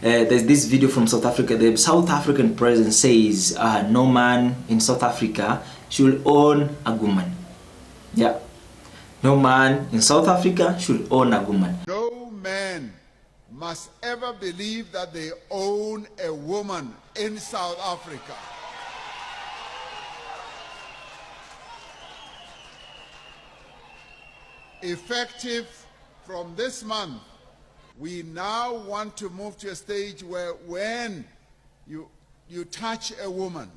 there's this video from South Africa. The South African president says no man in South Africa should own a woman. Yeah, no man in South Africa should own a woman. No man must ever believe that they own a woman in South Africa. Effective from this month, we now want to move to a stage where when you touch a woman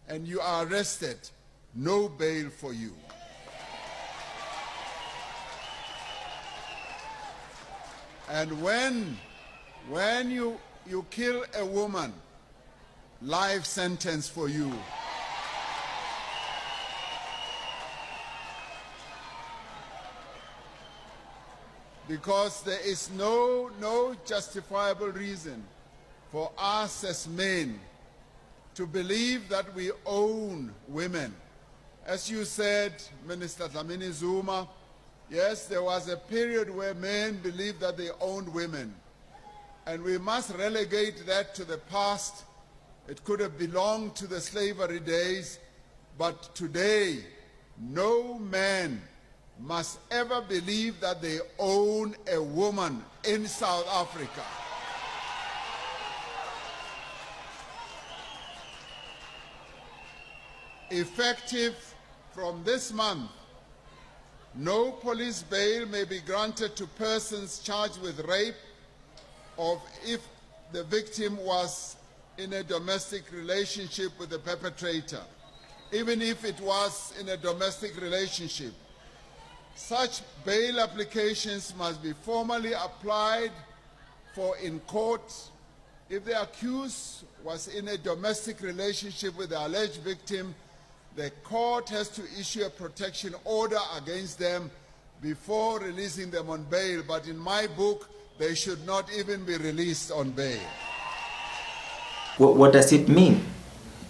and you are arrested, no bail for you. And when you kill a woman, life sentence for you. Because there is no justifiable reason for us as men to believe that we own women. As you said, Minister Dlamini Zuma, yes, there was a period where men believed that they owned women. And we must relegate that to the past. It could have belonged to the slavery days, but today, no man must ever believe that they own a woman in South Africa. Effective from this month, no police bail may be granted to persons charged with rape or if the victim was in a domestic relationship with the perpetrator, even if it was in a domestic relationship. Such bail applications must be formally applied for in court if the accused was in a domestic relationship with the alleged victim. The court has to issue a protection order against them before releasing them on bail. But in my book, they should not even be released on bail. What does it mean?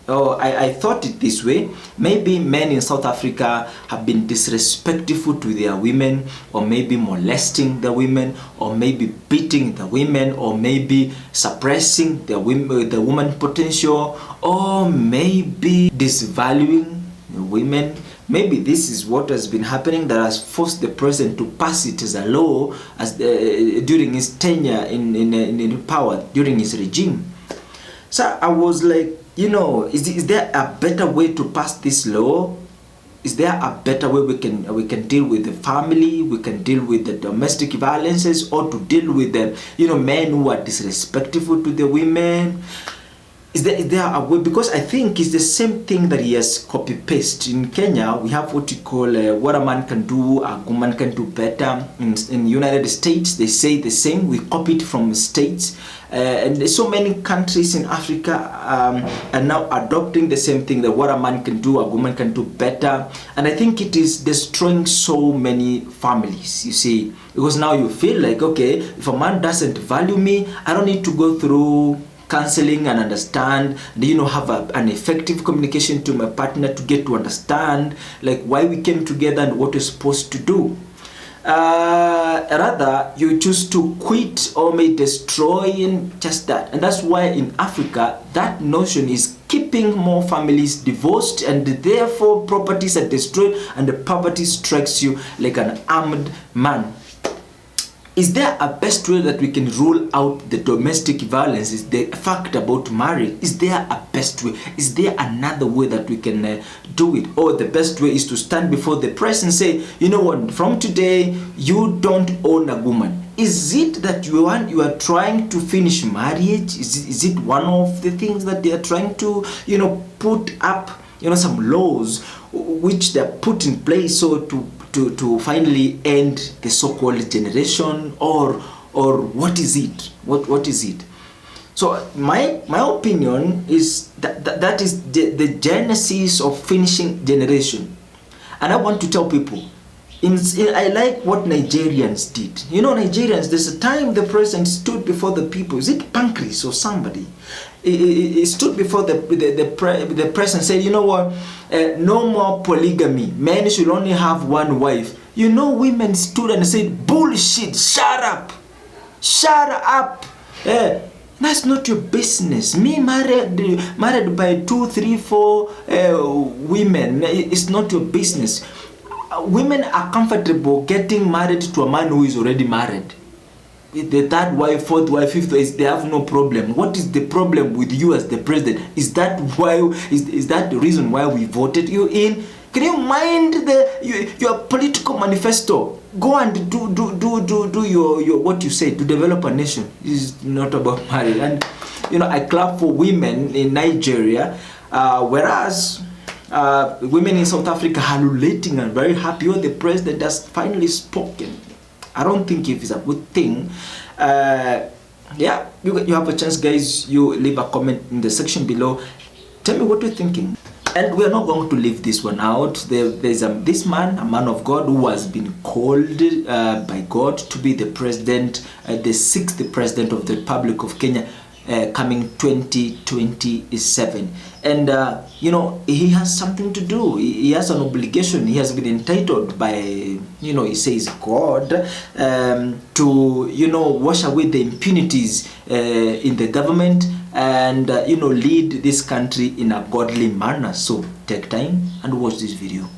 Oh, I thought it this way. Maybe men in South Africa have been disrespectful to their women, or maybe molesting the women, or maybe beating the women, or maybe suppressing the woman potential, or maybe disvaluing the women. Maybe this is what has been happening that has forced the president to pass it as a law as during his tenure in power, during his regime. So I was like, you know, is there a better way to pass this law? Is there a better way we can deal with the family, we can deal with the domestic violences, or to deal with the men who are disrespectful to the women? Is there a way? Because I think it's the same thing that he has copy-paste. In Kenya, we have what you call what a man can do, a woman can do better. In the United States, they say the same. We copy it from states. And there's so many countries in Africa are now adopting the same thing, that what a man can do, a woman can do better. And I think it is destroying so many families, you see. Because now you feel like, okay, if a man doesn't value me, I don't need to go through counseling and understand, have an effective communication to my partner to get to understand like why we came together and what we're supposed to do. Rather, you choose to quit or may destroy and just that. And that's why in Africa, that notion is keeping more families divorced, and therefore properties are destroyed and the poverty strikes you like an armed man. Is there a best way that we can rule out the domestic violence? Is the fact about marriage? Is there a best way? Is there another way that we can do it? Or the best way is to stand before the press and say, you know what, from today, you don't own a woman. Is it that you are trying to finish marriage? Is it one of the things that they are trying to, put up, some laws which they are put in place so to finally end the so-called generation, or what is it? What is it? So my opinion is that is the genesis of finishing generation. And I want to tell people, I like what Nigerians did. Nigerians, there's a time the president stood before the people. Is it Pancras or somebody? He stood before the press and said, you know what, no more polygamy. Men should only have one wife. Women stood and said, bullshit, shut up. That's not your business. Me married by 2, 3, 4 women, it's not your business. Women are comfortable getting married to a man who is already married. The third wife, fourth wife, fifth wife, they have no problem. What is the problem with you as the president? Is that the reason why we voted you in? Can you mind your political manifesto? Go and do your what you say to develop a nation. It's not about marriage. And I clap for women in Nigeria, whereas women in South Africa are relating and very happy. The president has finally spoken. I don't think if it's a good thing. Yeah, you have a chance, guys. You leave a comment in the section below. Tell me what you're thinking. And we're not going to leave this one out. There's this man, a man of God, who has been called by God to be the president, the 6th president of the Republic of Kenya, coming 2027. And he has something to do. He has an obligation. He has been entitled by he says God, to wash away the impunities in the government, and lead this country in a godly manner. So take time and watch this video.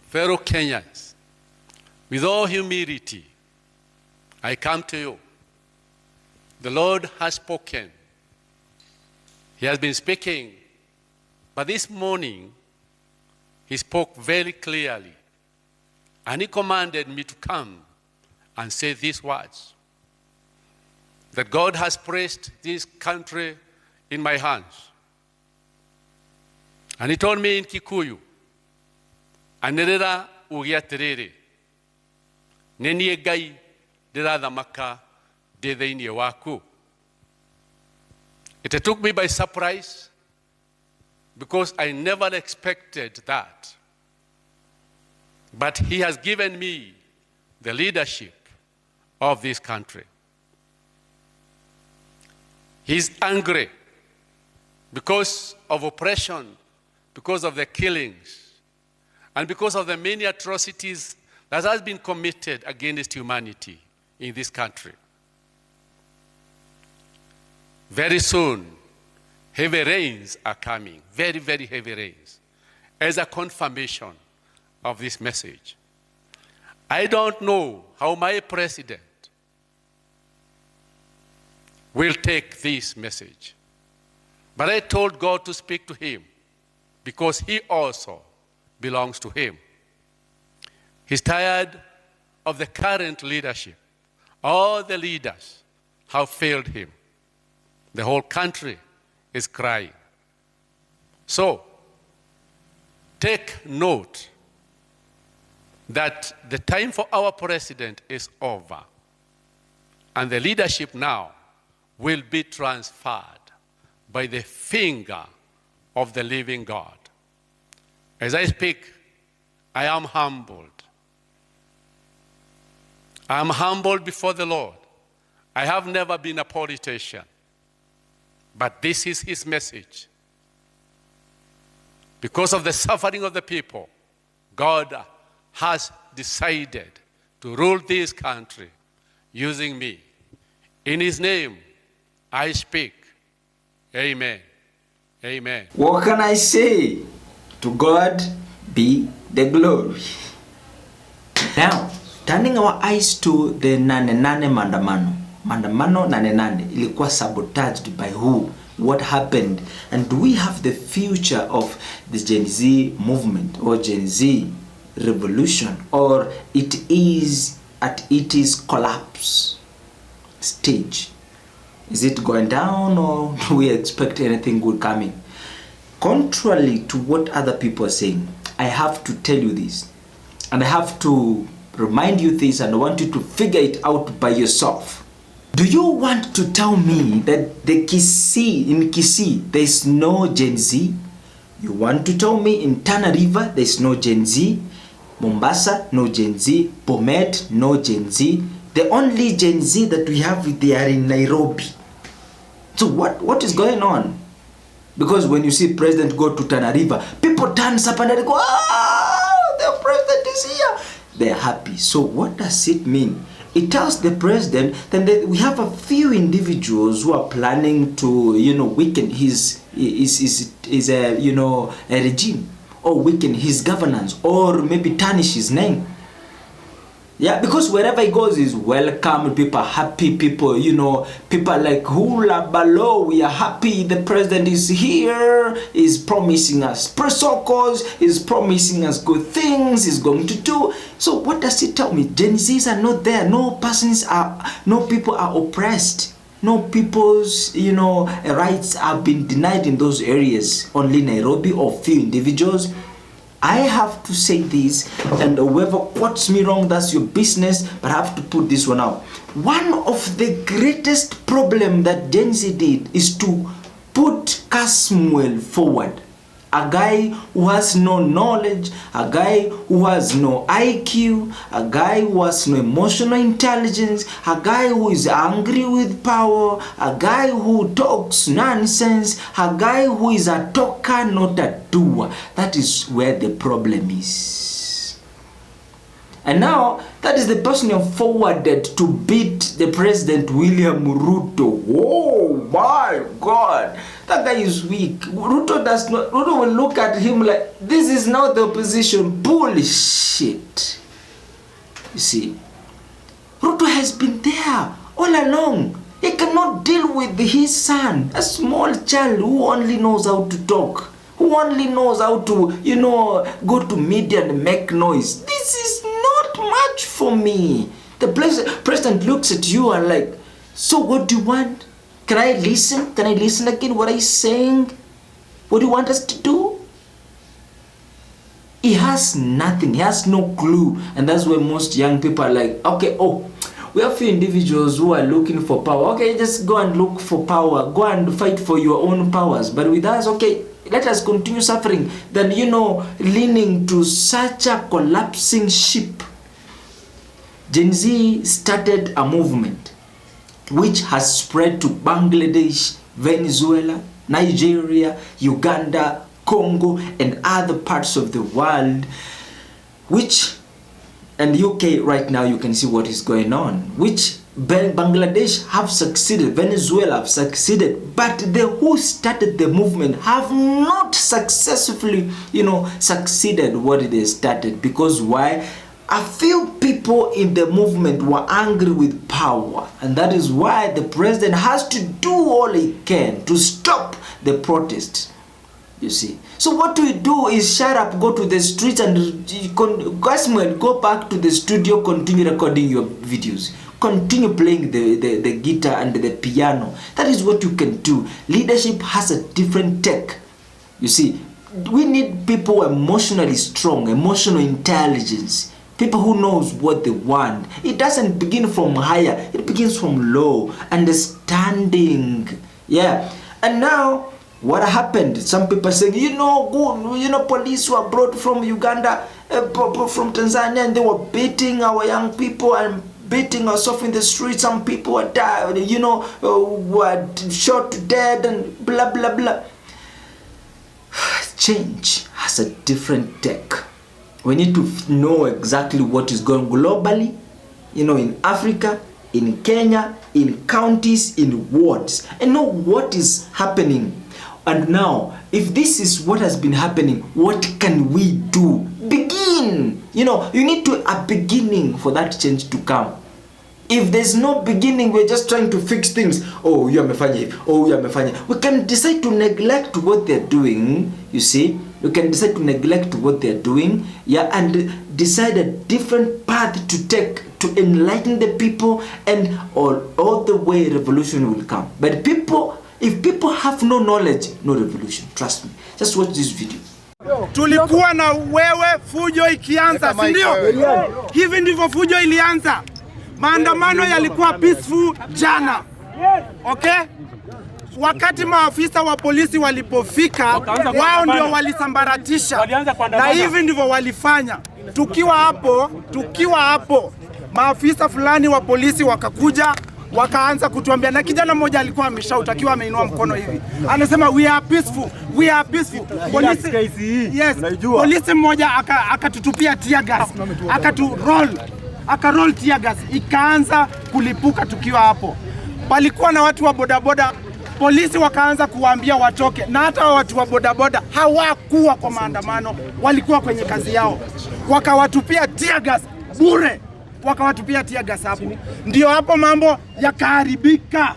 Fellow Kenyans, with all humility, I come to you. The Lord has spoken. He has been speaking, but this morning he spoke very clearly, and he commanded me to come and say these words: that God has placed this country in my hands. And he told me in Kikuyu, "Anerera ugiatiriri, nenie gai ndirathamaka ndi thiini waku." It took me by surprise, because I never expected that. But he has given me the leadership of this country. He's angry because of oppression, because of the killings, and because of the many atrocities that has been committed against humanity in this country. Very soon, heavy rains are coming, very, very heavy rains, as a confirmation of this message. I don't know how my president will take this message, but I told God to speak to him, because he also belongs to him. He's tired of the current leadership. All the leaders have failed him. The whole country is crying. So, take note that the time for our president is over, and the leadership now will be transferred by the finger of the living God. As I speak, I am humbled. I am humbled before the Lord. I have never been a politician, but this is his message. Because of the suffering of the people, God has decided to rule this country using me. In his name, I speak. Amen. Amen. What can I say? To God be the glory. Now, turning our eyes to the nane maandamano. Maandamano nane ilikuwa sabotaged by who? What happened? And do we have the future of the Gen Z movement or Gen Z revolution, or it is at its collapse stage? Is it going down, or do we expect anything good coming? Contrary to what other people are saying, I have to tell you this, and I have to remind you this, and I want you to figure it out by yourself. Do you want to tell me that in Kisii there is no Gen Z? You want to tell me in Tana River there is no Gen Z? Mombasa, no Gen Z. Bomet, no Gen Z. The only Gen Z that we have, they are in Nairobi. So what is going on? Because when you see president go to Tana River, people turn up and they go, "Ah, the president is here." They're happy. So what does it mean? it tells the president that we have a few individuals who are planning to, you know, weaken his a regime, or weaken his governance, or maybe tarnish his name. Yeah, because wherever he goes, he's welcome, people are happy, people, you know, people are like, hula balo, we are happy, the president is here, he's promising us presocos, he's promising us good things, he's going to do. So what does it tell me? Gen Zs are not there, no people are oppressed, no people's, you know, rights have been denied in those areas, only Nairobi or few individuals. I have to say this, and whoever quotes me wrong, that's your business, but I have to put this one out. One of the greatest problem that Gen Z did is to put Casmuel forward. A guy who has no knowledge, a guy who has no IQ, a guy who has no emotional intelligence, a guy who is angry with power, a guy who talks nonsense, a guy who is a talker, not a doer. That is where the problem is. And now, that is the person you forwarded to beat the President William Ruto. Oh my God, that guy is weak. Ruto will look at him like, this is not the opposition, bullshit. You see, Ruto has been there all along. He cannot deal with his son, a small child who only knows how to talk, who only knows how to, you know, go to media and make noise. This is not much for me. The president looks at you and like, so what do you want? Can I listen? Can I listen again? What are you saying? What do you want us to do? He has nothing. He has no clue. And that's where most young people are like, okay, oh, we have few individuals who are looking for power. Okay, just go and look for power. Go and fight for your own powers. But with us, okay, let us continue suffering. Then, you know, leaning to such a collapsing ship. Gen Z started a movement which has spread to Bangladesh, Venezuela, Nigeria, Uganda, Congo, and other parts of the world, which, and UK right now you can see what is going on, which Bangladesh have succeeded, Venezuela have succeeded, but the who started the movement have not successfully, you know, succeeded what they started. Because why? A few people in the movement were angry with power, and that is why the president has to do all he can to stop the protests. You see, so what we do is shut up, go to the streets, and go back to the studio, continue recording your videos, continue playing the guitar and the piano. That is what you can do. Leadership has a different tech. You see, we need people emotionally strong, emotional intelligence. People who knows what they want. It doesn't begin from higher, it begins from low. Understanding. Yeah. And now, what happened? Some people saying, you know, police were brought from Uganda, from Tanzania, and they were beating our young people and beating us off in the streets. Some people were died, you know, were shot to death and blah, blah, blah. Change has a different tech. We need to know exactly what is going globally, you know, in Africa, in Kenya, in counties, in wards, and know what is happening. And now, if this is what has been happening, what can we do? Begin. You know, you need to a beginning for that change to come. If there's no beginning, we're just trying to fix things. Oh, you are mefanya. Oh, you are mefanya. We can decide to neglect what they're doing, you see. You can decide to neglect what they're doing, yeah, and decide a different path to take to enlighten the people, and all the way revolution will come. But people, if people have no knowledge, no revolution. Trust me. Just watch this video. Tulikuwa na wewe fujo ikianza, si ndio? Hivi ndivyo fujo ilianza. Maandamano yalikuwa peaceful jana. Okay? Wakati maafisa wa polisi walipofika, wao ndio walisambaratisha. Na hivi ndivyo walifanya. Tukiwa hapo, maafisa fulani wa polisi wakakuja, wakaanza kutuambia, na kijana mmoja alikuwa ameshout akiwa ameinua mkono hivi. Anasema we are peaceful, we are peaceful. Polisi, yes, polisi mmoja akatutupia tear gas, akatu roll. akaroll tear gas, ikaanza kulipuka tukiwa hapo. Palikuwa na watu wa bodaboda, polisi wakaanza kuwaambia watoke, na hata watu wa bodaboda hawakuwa kwa maandamano, walikuwa kwenye kazi yao. Wakawatupia tear gas bure, wakawatupia tear gas hapo. Ndio hapo mambo yakaharibika.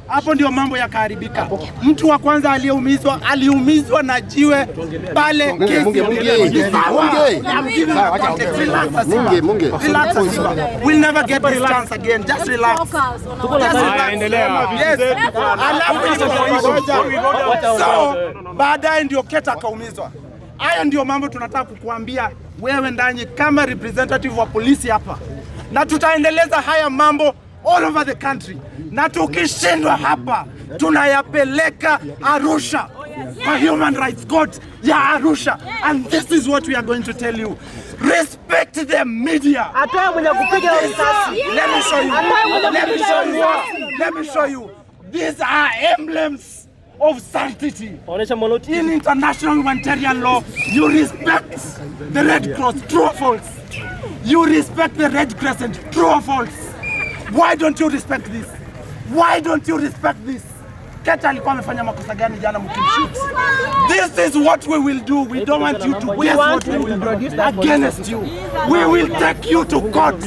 Hapo ndio mambo yakaharibika. Mtu wa kwanza aliumizwa na jiwe pale kesi. We'll never get this chance again. Just relax. Yes. So, baadaye ndio Keta akaumizwa. Hayo ndio mambo tunataka kukuambia wewe ndani kama representative wa polisi hapa. Na tutaendeleza haya mambo all over the country. Na tukishindwa hapa, tunayapeleka Arusha, kwa Human Rights Court ya Arusha. And this is what we are going to tell you. Respect the media. Let me show you. Let me show you. These are emblems of sanctity. In international humanitarian law, you respect the Red Cross, true or false? You respect the Red Crescent, true or false? Why don't you respect this? Why don't you respect this? Keta alikuwa amefanya makosa gani jana mkimshoot? This is what we will do. We don't want you to guess what we will do against you. We will take you to court.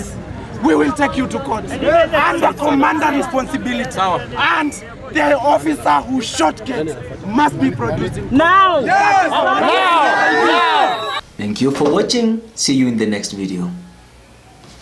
We will take you to court. And the commander responsibility. And the officer who shot Keta must be produced. Now! Yes! Now! Thank you for watching. See you in the next video.